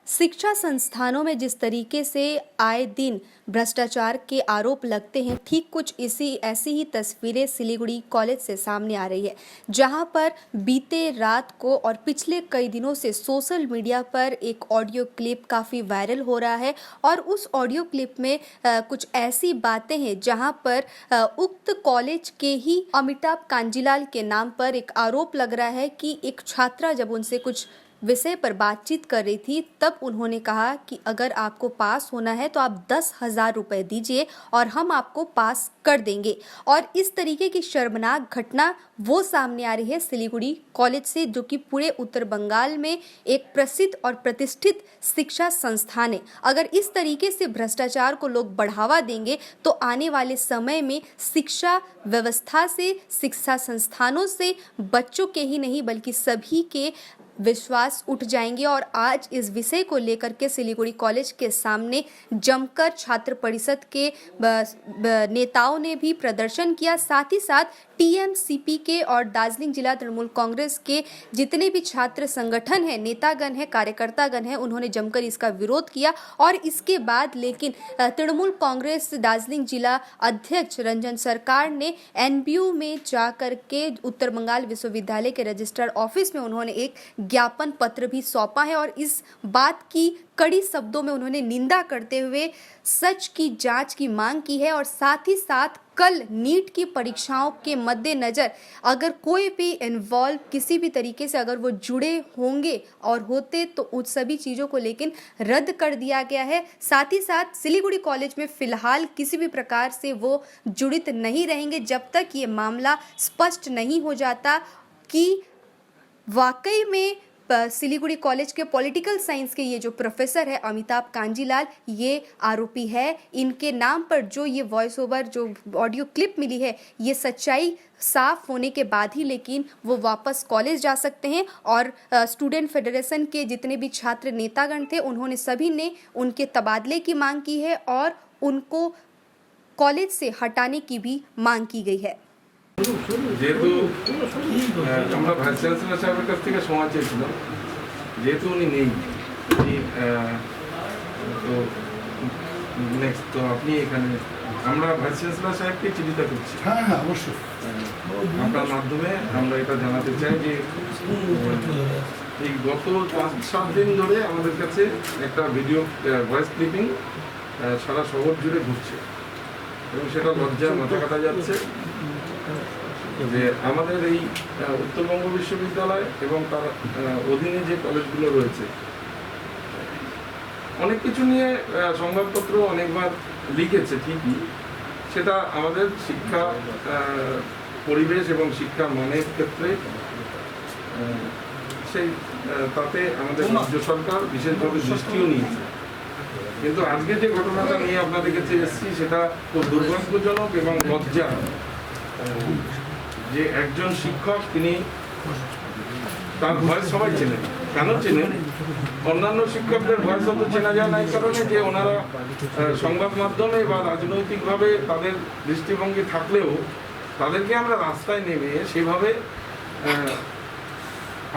शिक्षा संस्थानों में जिस तरीके से आए दिन भ्रष्टाचार के आरोप लगते हैं, ठीक कुछ ऐसी ही तस्वीरें सिलीगुड़ी कॉलेज से सामने आ रही है, जहां पर बीते रात को और पिछले कई दिनों से सोशल मीडिया पर एक ऑडियो क्लिप काफ़ी वायरल हो रहा है। और उस ऑडियो क्लिप में कुछ ऐसी बातें हैं जहां पर उक्त कॉलेज के ही अमिताभ कांजीलाल के नाम पर एक आरोप लग रहा है कि एक छात्रा जब उनसे कुछ विषय पर बातचीत कर रही थी, तब उन्होंने कहा कि अगर आपको पास होना है तो आप 10,000 रुपये दीजिए और हम आपको पास कर देंगे। और इस तरीके की शर्मनाक घटना वो सामने आ रही है सिलीगुड़ी कॉलेज से, जो कि पूरे उत्तर बंगाल में एक प्रसिद्ध और प्रतिष्ठित शिक्षा संस्थान है। अगर इस तरीके से भ्रष्टाचार को लोग बढ़ावा देंगे तो आने वाले समय में शिक्षा व्यवस्था से, शिक्षा संस्थानों से बच्चों के ही नहीं बल्कि सभी के विश्वास उठ जाएंगे। और आज इस विषय को लेकर के सिलीगुड़ी कॉलेज के सामने जमकर छात्र परिषद के नेताओं ने भी प्रदर्शन किया। साथ ही साथ टीएमसीपी के और दार्जिलिंग जिला तृणमूल कांग्रेस के जितने भी छात्र संगठन हैं, नेतागण हैं, कार्यकर्तागण हैं, उन्होंने जमकर इसका विरोध किया। और इसके बाद लेकिन तृणमूल कांग्रेस दार्जिलिंग जिला अध्यक्ष रंजन सरकार ने एनबीयू में जाकर के उत्तर बंगाल विश्वविद्यालय के रजिस्ट्रार ऑफिस में उन्होंने एक ज्ञापन पत्र भी सौंपा है। और इस बात की कड़ी शब्दों में उन्होंने निंदा करते हुए सच की जांच की मांग की है। और साथ ही साथ कल नीट की परीक्षाओं के मद्देनजर अगर कोई भी इन्वॉल्व किसी भी तरीके से अगर वो जुड़े होंगे और होते तो उन सभी चीज़ों को लेकिन रद्द कर दिया गया है। साथ ही साथ सिलीगुड़ी कॉलेज में फिलहाल किसी भी प्रकार से वो जुड़ित नहीं रहेंगे जब तक ये मामला स्पष्ट नहीं हो जाता कि वाकई में सिलीगुड़ी कॉलेज के पॉलिटिकल साइंस के ये जो प्रोफेसर है अमिताभ कांजीलाल, ये आरोपी है। इनके नाम पर जो ये वॉइस ओवर जो ऑडियो क्लिप मिली है, ये सच्चाई साफ होने के बाद ही लेकिन वो वापस कॉलेज जा सकते हैं। और स्टूडेंट फेडरेशन के जितने भी छात्र नेतागण थे, उन्होंने सभी ने उनके तबादले की मांग की है और उनको कॉलेज से हटाने की भी मांग की गई है। যেহেতু আমরা ভাইস চ্যান্সেলর সাহেবের কাছ থেকে সময় চেয়েছিলাম, যেহেতু উনি নেই, তো নেক্সট তো আপনি এখানে আমরা ভাইস চ্যান্সেলর সাহেবকে চিঠিটা করছি। হ্যাঁ হ্যাঁ অবশ্যই আপনার মাধ্যমে আমরা এটা জানাতে চাই যে এই গত 5-7 দিন ধরে আমাদের কাছে একটা ভিডিও ভয়েস ক্লিপিং সারা শহর জুড়ে ঘুরছে এবং সেটা লজ্জায় মাথা কাটা যাচ্ছে যে আমাদের এই উত্তরবঙ্গ বিশ্ববিদ্যালয় এবং তার অধীনে যে কলেজগুলো রয়েছে অনেক কিছু নিয়ে সংবাদপত্র অনেকবার লিখেছে, ঠিকই সেটা আমাদের শিক্ষা পরিবেশ এবং শিক্ষার মানের ক্ষেত্রে সেই তাতে আমাদের রাজ্য সরকার বিশেষভাবে দৃষ্টিও নিয়েছে। কিন্তু আজকে যে ঘটনাটা নিয়ে আপনাদের কাছে এসেছি সেটা খুব দুর্ভাগ্যজনক এবং লজ্জা যে একজন শিক্ষক তিনি তার ভয়েস সবাই চেনেন। কেন চেনেন? অন্যান্য শিক্ষকদের ভয়েস অত চেনা যায় না এই কারণে যে ওনারা সংবাদ মাধ্যমে বা রাজনৈতিকভাবে তাদের দৃষ্টিভঙ্গি থাকলেও তাদেরকে আমরা রাস্তায় নেমে সেভাবে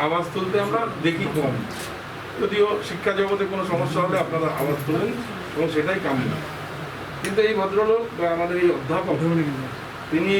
আওয়াজ তুলতে আমরা দেখি কম। যদিও শিক্ষা জগতে কোনো সমস্যা হলে আপনারা আওয়াজ তোলেন এবং সেটাই কাম্য। কিন্তু এই ভদ্রলোক বা আমাদের এই অধ্যাপক তিনি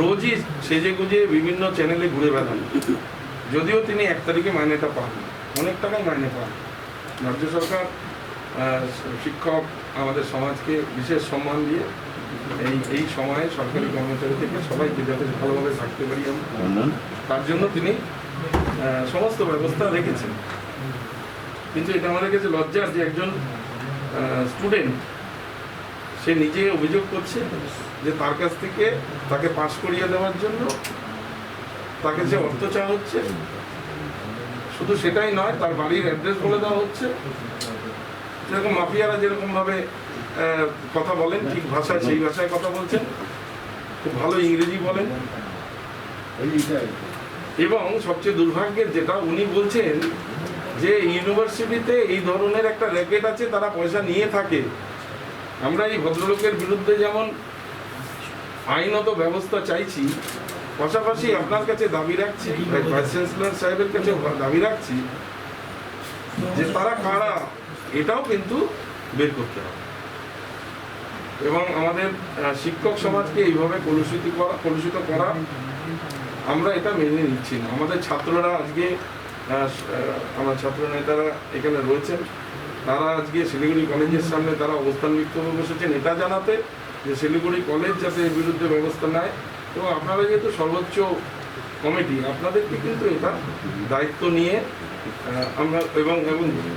রোজই সেজে গুজে বিভিন্ন চ্যানেলে ঘুরে বেড়ান, যদিও তিনি 1 তারিখে মাইনেটা পান, অনেক টাকায় মাইনে পান। রাজ্য সরকার শিক্ষক আমাদের সমাজকে বিশেষ সম্মান দিয়ে এই সময়ে সরকারি কর্মচারী থেকে সবাইকে যাতে ভালোভাবে থাকতে পারি আমরা, তার জন্য তিনি সমস্ত ব্যবস্থা রেখেছেন। কিন্তু এটা আমাদের কাছে লজ্জার যে একজন স্টুডেন্ট সে নিজে অভিযোগ করছে যে তার কাছ থেকে তাকে পাস করিয়ে দেওয়ার জন্য তাকে যে অর্থ চাওয়া হচ্ছে, শুধু সেটাই নয় তার বাড়ির অ্যাড্রেস বলে দেওয়া হচ্ছে। যেরকম মাফিয়ারা যেরকমভাবে কথা বলেন, ঠিক ভাষায় সেই ভাষায় কথা বলছেন, খুব ভালো ইংরেজি বলেন। এবং সবচেয়ে দুর্ভাগ্যের যেটা উনি বলছেন যে ইউনিভার্সিটিতে এই ধরনের একটা র্যাকেট আছে, তারা পয়সা নিয়ে থাকে। আমরা এই ভদ্রলোকের বিরুদ্ধে যেমন আইনত ব্যবস্থা চাইছি, পাশাপাশি আপনার কাছে দাবি রাখছি, ভাইস চ্যান্সেলর সাহেবের কাছে দাবি রাখছি যে তারা কারা এটাও কিন্তু বের করতে হবে। এবং আমাদের শিক্ষক সমাজকে এইভাবে কলুষিত করা আমরা এটা মেনে নিচ্ছি না। আমাদের ছাত্ররা আজকে আমার ছাত্র নেতারা এখানে রয়েছেন, তারা আজকে শিলিগুড়ি কলেজের সামনে তারা অবস্থান বিক্ষোভে বসেছেন এটা জানাতে যে শিলিগুড়ি কলেজ যাতে এর বিরুদ্ধে ব্যবস্থা নেয়, এবং আপনারা যেহেতু সর্বোচ্চ কমিটি আপনাদেরকে কিন্তু এটা দায়িত্ব নিয়ে আমরা এবং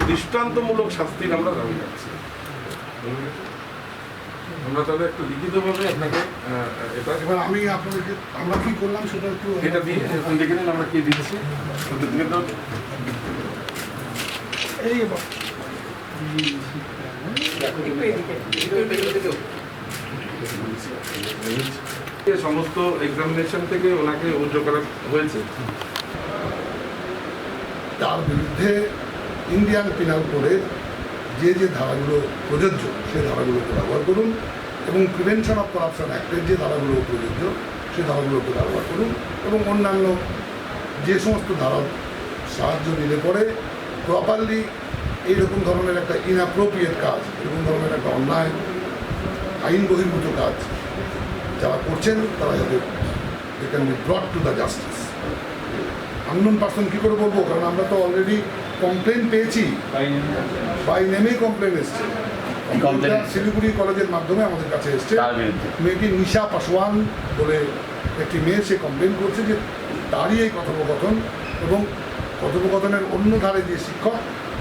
দৃষ্টান্তমূলক শাস্তির আমরা দাবি রাখছি। আমরা তাহলে একটু লিখিতভাবে আপনাকে এটা এবার আমি আপনাদেরকে আমরা কি করলাম সেটা একটু এটা দিয়ে দেখে নিন আমরা কি দিচ্ছি এই সমস্ত এক্সামিনেশন থেকে ওনাকে উজ্জ্ব করা হয়েছে। তার বিরুদ্ধে ইন্ডিয়ান পিনাল কোডের যে ধারাগুলো প্রযোজ্য সেই ধারাগুলোকে ব্যবহার করুন, এবং প্রিভেনশন অফ করাপশন অ্যাক্টের যে ধারাগুলো প্রযোজ্য সেই ধারাগুলোকে ব্যবহার করুন, এবং অন্যান্য যে সমস্ত ধারার সাহায্য নিলে পরে প্রপারলি এইরকম ধরনের একটা ইনঅ্যাপ্রোপ্রিয়েট কাজ, এরকম ধরনের একটা অন্যায় আইন বহির্ভূত কাজ যারা করছেন তারা যাতে they can be brought to the justice. Unknown person কী করে বলবো, কারণ আমরা তো অলরেডি কমপ্লেন পেয়েছি, বাই নেমেই কমপ্লেন এসছে। শিলিগুড়ি কলেজের মাধ্যমে আমাদের কাছে এসছে, মেয়েটি নিশা পাসওয়ান বলে একটি মেয়ে, সে কমপ্লেন করছে যে তারই এই কথোপকথন, এবং কথোপকথনের অন্য ধারে যে শিক্ষক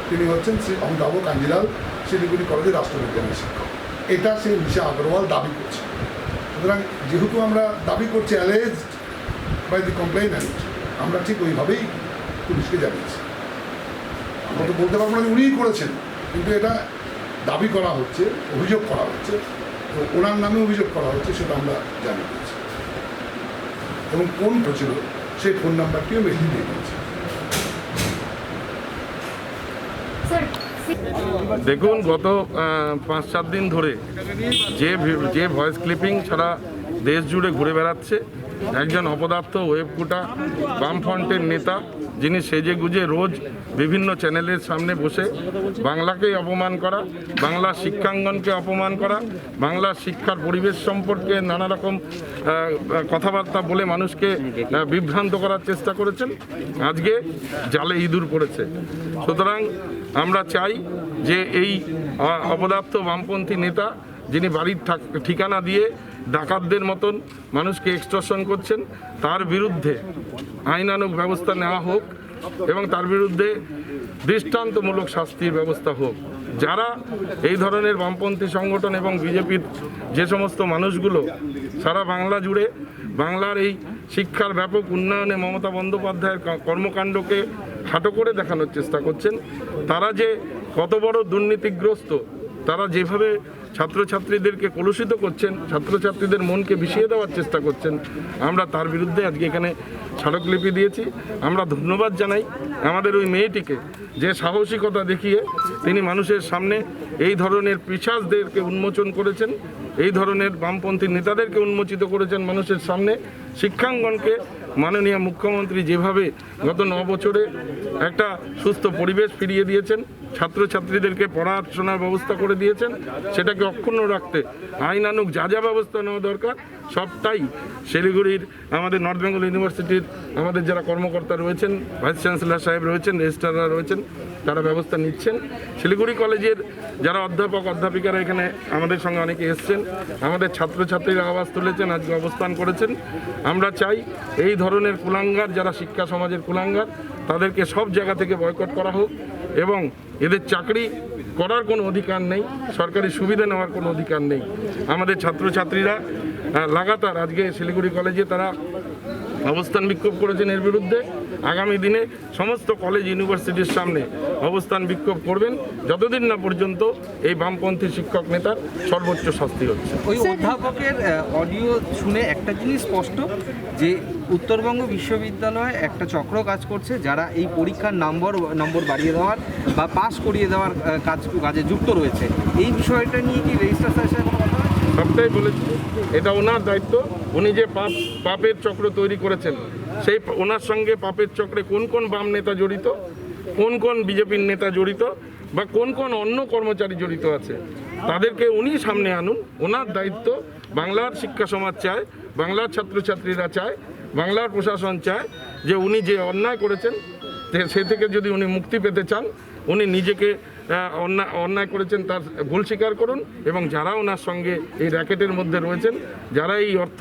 তিনি হচ্ছেন শ্রী অমিতাভ কাঞ্জিলাল, শিলিগুড়ি কলেজের রাষ্ট্রবিজ্ঞানের শিক্ষক। এটা সে নিশা আগরওয়াল দাবি করছে। সুতরাং যেহেতু আমরা দাবি করছি অ্যালেজড বাই দি কমপ্লেইন্যান্ট, আমরা ঠিক ওইভাবেই পুলিশকে জানিয়েছি। আমরা তো বলতে পারবো না যে উনিই করেছেন, কিন্তু এটা দাবি করা হচ্ছে, অভিযোগ করা হচ্ছে, তো ওনার নামে অভিযোগ করা হচ্ছে সেটা আমরা জানিয়ে দিয়েছি, এবং কোন ছিল সেই ফোন নাম্বারটিও মেসেজ দিয়ে দিয়েছি। দেখুন, গত 5-7 দিন ধরে যে ভয়েস ক্লিপিং সারা দেশ জুড়ে ঘুরে বেড়াচ্ছে, একজন অপদার্থ ওয়েবকুটা বামফ্রন্টের নেতা, যিনি সেজে গুজে রোজ বিভিন্ন চ্যানেলের সামনে বসে বাংলাকে অপমান করা, বাংলার শিক্ষাঙ্গনকে অপমান করা, বাংলার শিক্ষার পরিবেশ সম্পর্কে নানা রকম কথাবার্তা বলে মানুষকে বিভ্রান্ত করার চেষ্টা করেছেন, আজকে জালে ইঁদুর পড়েছে। সুতরাং আমরা চাই যে এই অপদার্থ বামপন্থী নেতা, যিনি বাড়ির ঠিকানা দিয়ে ডাকাতদের মতন মানুষকে এক্সটর্শন করছেন, তার বিরুদ্ধে আইনানুগ ব্যবস্থা নেওয়া হোক, এবং তার বিরুদ্ধে দৃষ্টান্তমূলক শাস্তির ব্যবস্থা হোক। যারা এই ধরনের বামপন্থী সংগঠন এবং বিজেপির যে সমস্ত মানুষগুলো সারা বাংলা জুড়ে বাংলার এই শিক্ষার ব্যাপক উন্নয়নে মমতা বন্দ্যোপাধ্যায়ের কর্মকাণ্ডকে খাটো করে দেখানোর চেষ্টা করছেন, তারা যে কত বড় দুর্নীতিগ্রস্ত, তারা যেভাবে ছাত্রছাত্রীদেরকে কলুষিত করছেন, ছাত্রছাত্রীদের মনকে বিষিয়ে দেওয়ার চেষ্টা করছেন, আমরা তার বিরুদ্ধে আজকে এখানে স্মারকলিপি দিয়েছি। আমরা ধন্যবাদ জানাই আমাদের ওই মেয়েটিকে, যে সাহসিকতা দেখিয়ে তিনি মানুষের সামনে এই ধরনের পিশাচদেরকে উন্মোচন করেছেন, এই ধরনের বামপন্থী নেতাদেরকে উন্মোচিত করেছেন মানুষের সামনে। শিক্ষাঙ্গনকে মাননীয় মুখ্যমন্ত্রী যেভাবে গত 9 বছরে একটা সুস্থ পরিবেশ ফিরিয়ে দিয়েছেন, ছাত্রছাত্রীদেরকে পড়াশোনার ব্যবস্থা করে দিয়েছেন, সেটাকে অক্ষুণ্ণ রাখতে আইনানুগ যা যা ব্যবস্থা নেওয়া দরকার সবটাই শিলিগুড়ির আমাদের নর্থ বেঙ্গল ইউনিভার্সিটির আমাদের যারা কর্মকর্তা রয়েছেন, ভাইস চ্যান্সেলর সাহেব রয়েছেন, রেজিস্ট্রাররা রয়েছেন, তারা ব্যবস্থা নিচ্ছেন। শিলিগুড়ি কলেজের যারা অধ্যাপক অধ্যাপিকারা এখানে আমাদের সঙ্গে অনেকে এসছেন, আমাদের ছাত্রছাত্রীরা আওয়াজ তুলেছেন, আজকে অবস্থান করেছেন। আমরা চাই এই ধরনের কুলাঙ্গার, যারা শিক্ষা সমাজের কুলাঙ্গার, তাদেরকে সব জায়গা থেকে বয়কট করা হোক, এবং এদের চাকরি করার কোনো অধিকার নেই, সরকারি সুবিধা নেওয়ার কোনো অধিকার নেই। আমাদের ছাত্রছাত্রীরা লাগাতার আজকে শিলিগুড়ি কলেজে তারা অবস্থান বিক্ষোভ করেছেন এর বিরুদ্ধে। আগামী দিনে সমস্ত কলেজ ইউনিভার্সিটির সামনে অবস্থান বিক্ষোভ করবেন, যতদিন না পর্যন্ত এই বামপন্থী শিক্ষক নেতার সর্বোচ্চ শাস্তি হচ্ছে। ওই অধ্যাপকের অডিও শুনে একটা জিনিস স্পষ্ট, যে উত্তরবঙ্গ বিশ্ববিদ্যালয়ে একটা চক্র কাজ করছে, যারা এই পরীক্ষার নম্বর বাড়িয়ে দেওয়ার বা পাস করিয়ে দেওয়ার কাজে যুক্ত রয়েছে। এই বিষয়টা নিয়ে কি রেজিস্ট্রার স্যারের সাথে কোনো কথা হয়েছে? সবটাই বলেছি, এটা ওনার দায়িত্ব। উনি যে পাপের চক্র তৈরি করেছেন, সেই ওনার সঙ্গে পাপের চক্রে কোন কোন বাম নেতা জড়িত কোন কোন বিজেপির নেতা জড়িত বা কোন কোন অন্য কর্মচারী জড়িত আছে, তাদেরকে উনি সামনে আনুন। ওনার দায়িত্ব। বাংলার শিক্ষা সমাজ চায়, বাংলার ছাত্রছাত্রীরা চায়, বাংলার প্রশাসন চায় যে উনি যে অন্যায় করেছেন সে থেকে যদি উনি মুক্তি পেতে চান, উনি নিজেকে অন্যায় করেছেন তার ভুল স্বীকার করুন, এবং যারা ওনার সঙ্গে এই র্যাকেটের মধ্যে রয়েছেন, যারা এই অর্থ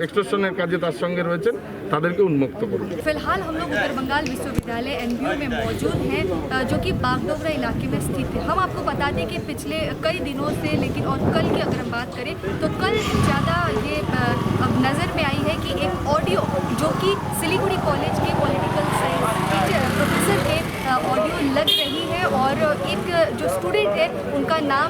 এক্সটর্শনের কাজে তার সঙ্গে রয়েছেন, তাদেরকে উন্মুক্ত করুন। फिलहाल हम लोग उत्तर बंगाल विश्वविद्यालय एनबीयू में मौजूद हैं, जो कि बागडोगरा इलाके में स्थित है। हम आपको बता दें कि पिछले कई दिनों से, लेकिन और कल की अगर हम बात करें तो कल ज़्यादा ये अब नज़र में आई है कि एक ऑडियो जो कि सिलीगुड़ी कॉलेज के पॉलिटिकल साइंस टीचर प्रोफेसर के ऑडियो लग रही है, और एक जो स्टूडेंट है उनका नाम,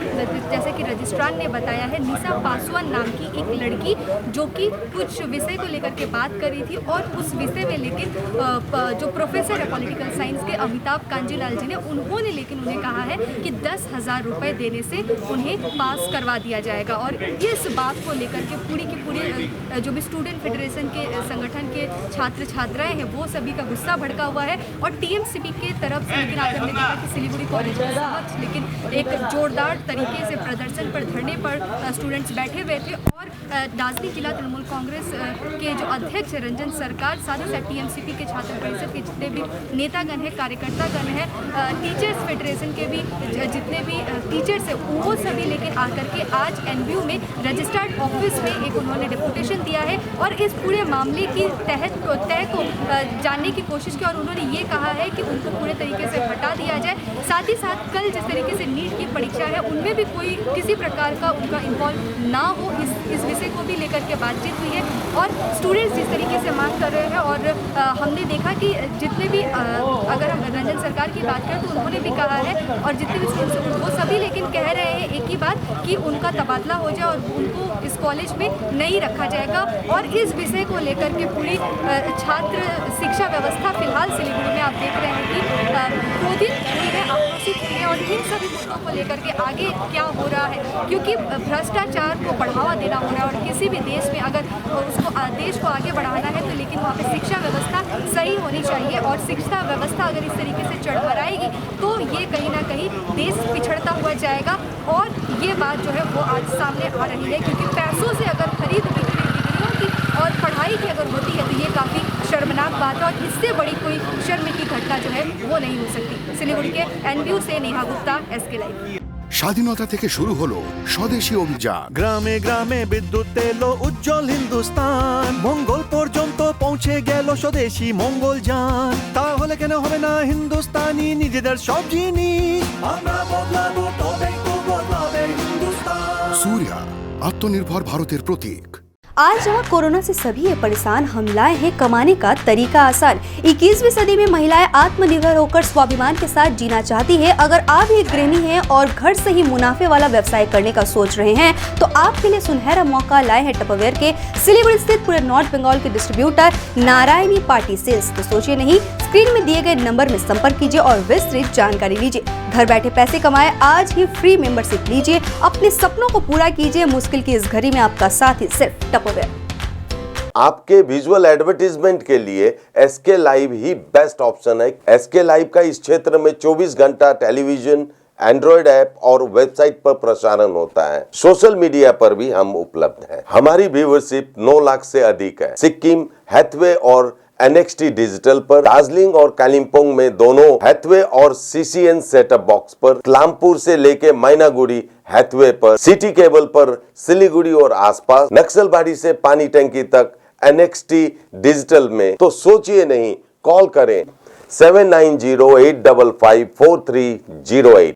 जैसे कि रजिस्ट्रार ने बताया है, निशा पासवान नाम की एक लड़की, जो कि कुछ विषय को लेकर के बात कर रही थी, और उस विषय में लेकिन जो प्रोफेसर है पॉलिटिकल साइंस के अमिताभ कांजीलाल जी ने, उन्होंने लेकिन उन्हें कहा है कि 10,000 रुपये देने से उन्हें पास करवा दिया जाएगा। और इस बात को लेकर के पूरी की पूरी जो भी स्टूडेंट फेडरेशन के संगठन के छात्र छात्राएं हैं, वो सभी का गुस्सा भड़का हुआ है। और टीएमसीपी के तरफ से लेकिन आज हमने देखा कि सिलीगुड़ी कॉलेज के समक्ष लेकिन एक जोरदार तरीके से प्रदर्शन पर, धरने पर स्टूडेंट्स बैठे हुए थे, और राजनीति जिला तृणमूल कांग्रेस के जो अध्यक्ष है रंजन सरकार, साथ ही साथ टीएमसीपी के छात्र परिषद के जितने भी नेतागण हैं, कार्यकर्तागण हैं, टीचर्स फेडरेशन के भी जितने भी टीचर्स हैं, वो सभी लेके आकर के आज एनबीयू में रजिस्ट्रार्ड ऑफिस में एक उन्होंने डेपुटेशन दिया है, और इस पूरे मामले की तय को जानने की कोशिश की, और उन्होंने ये कहा है कि उनको पूरे तरीके से हटा दिया जाए। साथ ही साथ कल जिस तरीके से नीट की परीक्षा है, उनमें भी कोई किसी प्रकार का उनका इन्वॉल्व ना हो, इस विषय को भी लेकर के बातचीत हुई है। और स्टूडेंट्स जिस तरीके से मांग कर रहे हैं, और हमने देखा कि जितने भी अगर हम रंजन सरकार की बात करें तो उन्होंने भी कहा है, और जितने भी स्टूडेंट्स वो सभी लेकिन कह रहे हैं एक ही बात कि उनका तबादला हो जाए और उनको इस कॉलेज में नहीं रखा जाएगा। और इस विषय को लेकर के पूरी छात्र शिक्षा व्यवस्था फिलहाल सिलीगुड़ी में आप देख रहे हैं कि क्रोधित हुई है, आक्रोशित हुई है, और इन सभी मुद्दों को लेकर के आगे क्या हो रहा है, क्योंकि भ्रष्टाचार को बढ़ावा देना हो रहा है, और किसी भी देश में अगर उसको देश को आगे बढ़ाना है तो लेकिन वहाँ पे शिक्षा व्यवस्था सही होनी चाहिए, और शिक्षा व्यवस्था अगर इस तरीके से चढ़ तो ये कहीं ना कहीं देश पिछड़ता हुआ जाएगा। और ये बात जो है वो आज सामने आ रही है, क्योंकि पैसों से अगर खरीद बिक्री डिग्रियों की और पढ़ाई की अगर होती है तो ये काफ़ी शर्मनाक बात है, और इससे बड़ी कोई शर्म की घटना जो है वो नहीं हो सकती। सिलीगुड़ी के एनबीयू से नेहा गुप्ता, SK लाइव। স্বাধীনতা থেকে শুরু হলো স্বদেশী অভিযান। গ্রামে গ্রামে বিদ্যুৎ এলো, উজ্জ্বল হিন্দুস্তান, মঙ্গল পর্যন্ত পৌঁছে গেল স্বদেশী মঙ্গল যান। তাহলে কেন হবে না হিন্দুস্তানি নিজেদের সব জিনিস? আমরা বদলাবো, তবেই তো বদলাবে হিন্দুস্তান। सूर्या आत्मनिर्भर भारतेर प्रतीक। आज जहाँ कोरोना से सभी है परेशान, हम लाए हैं कमाने का तरीका आसान। 21वीं सदी में महिलाएं आत्मनिर्भर होकर स्वाभिमान के साथ जीना चाहती है। अगर आप एक गृहिणी हैं और घर से ही मुनाफे वाला व्यवसाय करने का सोच रहे हैं तो आपके लिए सुनहरा मौका लाए हैं टपरवेयर के सिलीगुड़ी स्थित पूरे नॉर्थ बंगाल के डिस्ट्रीब्यूटर नारायणी पार्टी सेल्स। तो सोचिए नहीं, स्क्रीन में दिए गए नंबर में संपर्क कीजिए और विस्तृत जानकारी लीजिए। घर बैठे पैसे कमाए, आज ही फ्री मेंबरशिप लीजिए, अपने सपनों को पूरा कीजिए। मुश्किल की इस घड़ी में आपका साथ ही सिर्फ टपरवेयर। आपके विजुअल एडवर्टीजमेंट के लिए SK लाइव ही बेस्ट ऑप्शन है। SK लाइव का इस क्षेत्र में 24 घंटा टेलीविजन, एंड्रॉइड ऐप और वेबसाइट पर प्रसारण होता है। सोशल मीडिया पर भी हम उपलब्ध हैं। हमारी व्यूवरशिप 9 लाख से अधिक है। सिक्किम, हैथवे और NXT डिजिटल पर, दार्जिलिंग और कालिम्पोंग में दोनों हैथवे और CCN सेटअप बॉक्स पर, क्लामपुर से लेके मैनागुड़ी हैथवे पर, सिटी केबल पर सिलीगुड़ी और आसपास, नक्सलबाड़ी से पानी टंकी तक NXT डिजिटल में। तो सोचिए नहीं, कॉल करें 7908554308।